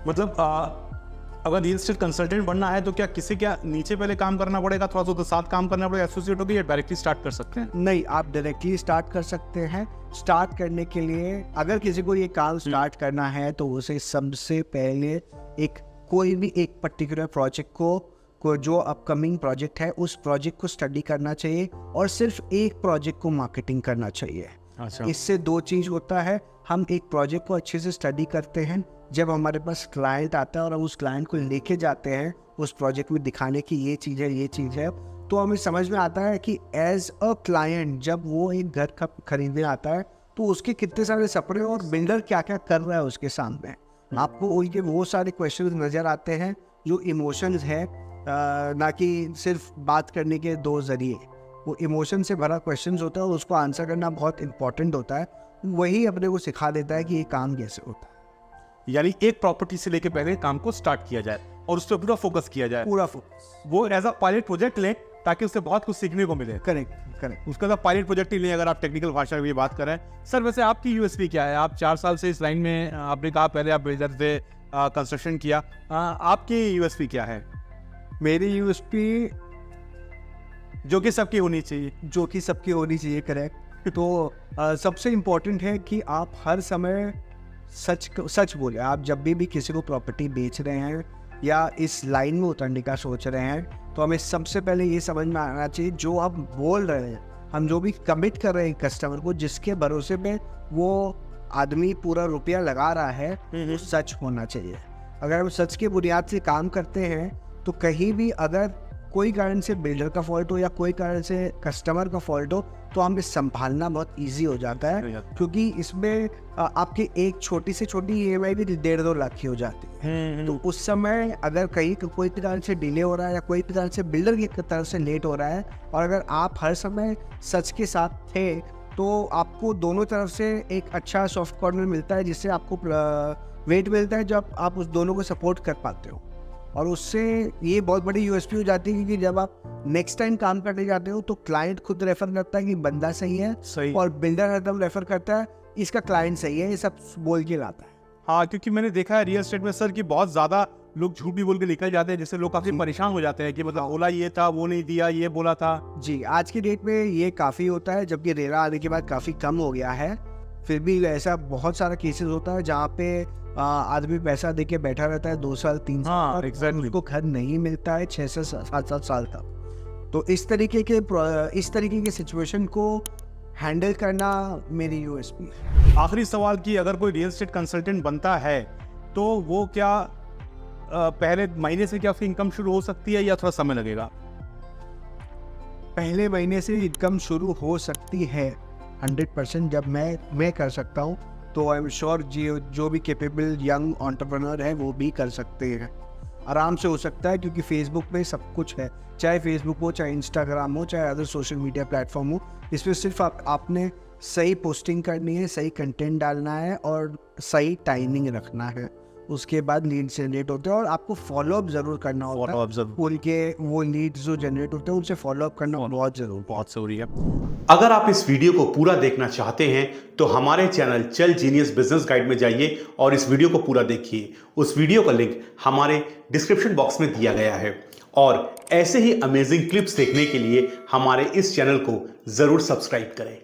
मतलब अगर real estate consultant बनना है तो क्या नीचे पहले काम करना पड़ेगा, थोड़ा सा तो साथ काम करना पड़ेगा एसोसिएट होकर, या डायरेक्टली स्टार्ट कर सकते हैं? नहीं, आप डायरेक्टली स्टार्ट कर सकते हैं। स्टार्ट करने के लिए अगर किसी को ये काम स्टार्ट करना है तो उसे सबसे पहले कोई भी एक पर्टिकुलर प्रोजेक्ट को जो अपकमिंग प्रोजेक्ट है उस प्रोजेक्ट को स्टडी करना चाहिए और सिर्फ एक प्रोजेक्ट को मार्केटिंग करना चाहिए। अच्छा। इससे दो चीज़ होता है, हम एक प्रोजेक्ट को अच्छे से स्टडी करते हैं, जब हमारे पास क्लाइंट आता है और हम उस क्लाइंट को लेके जाते हैं उस प्रोजेक्ट में दिखाने की ये चीज़ है, तो हमें समझ में आता है कि एज अ क्लाइंट जब वो एक घर का खरीदने आता है तो उसके कितने सारे सपने और बिल्डर क्या क्या कर रहा है उसके सामने। आपको उनके वो सारे क्वेश्चंस नज़र आते हैं जो इमोशंस है, ना कि सिर्फ बात करने के दो जरिए। वो इमोशन से भरा क्वेश्चंस होता है और उसको आंसर करना बहुत इंपॉर्टेंट होता है। वही अपने को सिखा देता है कि ये काम कैसे होता है। यानी एक प्रॉपर्टी से लेके पहले काम को स्टार्ट किया जाए और उस पर पूरा फोकस किया जाए, पूरा फोकस वो एज अ पायलट प्रोजेक्ट लें ताकि उससे बहुत कुछ सीखने को मिले। करेक्ट। उसका पायलट प्रोजेक्ट ही लें अगर आप टेक्निकल भाषा में बात करें। सर वैसे आपकी यूएसपी क्या है? आप 4 साल से इस लाइन में, आपने कहा पहले आप बिल्डर से कंस्ट्रक्शन किया, आपकी यूएसपी क्या है? मेरी यूएसपी जो कि सबकी होनी चाहिए। करेक्ट। तो सबसे इम्पोर्टेंट है कि आप हर समय सच बोले। आप जब भी किसी को प्रॉपर्टी बेच रहे हैं या इस लाइन में उतरने का सोच रहे हैं तो हमें सबसे पहले ये समझ में आना चाहिए जो आप बोल रहे हैं, हम जो भी कमिट कर रहे हैं कस्टमर को, जिसके भरोसे में वो आदमी पूरा रुपया लगा रहा है, वो सच होना चाहिए। अगर हम सच के बुनियाद से काम करते हैं तो कहीं भी अगर कोई कारण से बिल्डर का फॉल्ट हो या कोई कारण से कस्टमर का फॉल्ट हो तो हमें संभालना बहुत इजी हो जाता है, क्योंकि इसमें आपकी एक छोटी से छोटी EMI भी 1.5-2 लाख की हो जाती है। तो उस समय अगर कहीं कोई कारण से डिले हो रहा है या कोई कारण से बिल्डर की तरफ से लेट हो रहा है और अगर आप हर समय सच के साथ थे तो आपको दोनों तरफ से एक अच्छा सॉफ्ट कॉर्नर मिलता है, जिससे आपको वेट मिलता है जब आप उस दोनों को सपोर्ट कर पाते हो। और उससे ये बहुत बड़ी यूएसपी हो जाती है कि जब आप नेक्स्ट टाइम काम करने जाते हो तो क्लाइंट खुद रेफर करता है कि बंदा सही है, और बिल्डर एकदम रेफर करता है इसका क्लाइंट सही है, ये सब बोल के लाता है। हाँ, क्योंकि मैंने देखा है रियल एस्टेट में सर कि बहुत ज़्यादा लोग झूठ भी बोल के निकल जाते हैं, जिससे लोग काफ़ी परेशान हो जाते हैं कि मतलब बोला ये था, वो नहीं दिया, ये बोला था। जी, आज की डेट में ये काफ़ी होता है, जबकि रेरा आने के बाद काफ़ी कम हो गया है। फिर भी ऐसा बहुत सारा केसेस होता है जहाँ पे आदमी पैसा देके बैठा रहता है 2 साल 3 साल, exactly. उसको घर नहीं मिलता है 6 से 7 साल तक। तो इस तरीके के सिचुएशन को हैंडल करना मेरी यूएसपी है। आखिरी सवाल कि अगर कोई रियल एस्टेट कंसल्टेंट बनता है तो वो क्या पहले महीने से क्या उसकी इनकम शुरू हो सकती है या थोड़ा समय लगेगा? पहले महीने से इनकम शुरू हो सकती है 100%। जब मैं कर सकता हूँ तो आई एम श्योर जो भी कैपेबल यंग एंटरप्रेन्योर है वो भी कर सकते हैं, आराम से हो सकता है, क्योंकि फेसबुक पे सब कुछ है। चाहे फेसबुक हो, चाहे इंस्टाग्राम हो, चाहे अदर सोशल मीडिया प्लेटफॉर्म हो, इसमें सिर्फ आपने सही पोस्टिंग करनी है, सही कंटेंट डालना है और सही टाइमिंग रखना है। उसके बाद लीड जनरेट होते हैं और आपको फॉलोअप जरूर करना होता है। उनके वो लीड्स जो जनरेट होते हैं उनसे फॉलोअप करना बहुत जरूरी है। अगर आप इस वीडियो को पूरा देखना चाहते हैं तो हमारे चैनल चल जीनियस बिजनेस गाइड में जाइए और इस वीडियो को पूरा देखिए। उस वीडियो का लिंक हमारे डिस्क्रिप्शन बॉक्स में दिया गया है। और ऐसे ही अमेजिंग क्लिप्स देखने के लिए हमारे इस चैनल को जरूर सब्सक्राइब करें।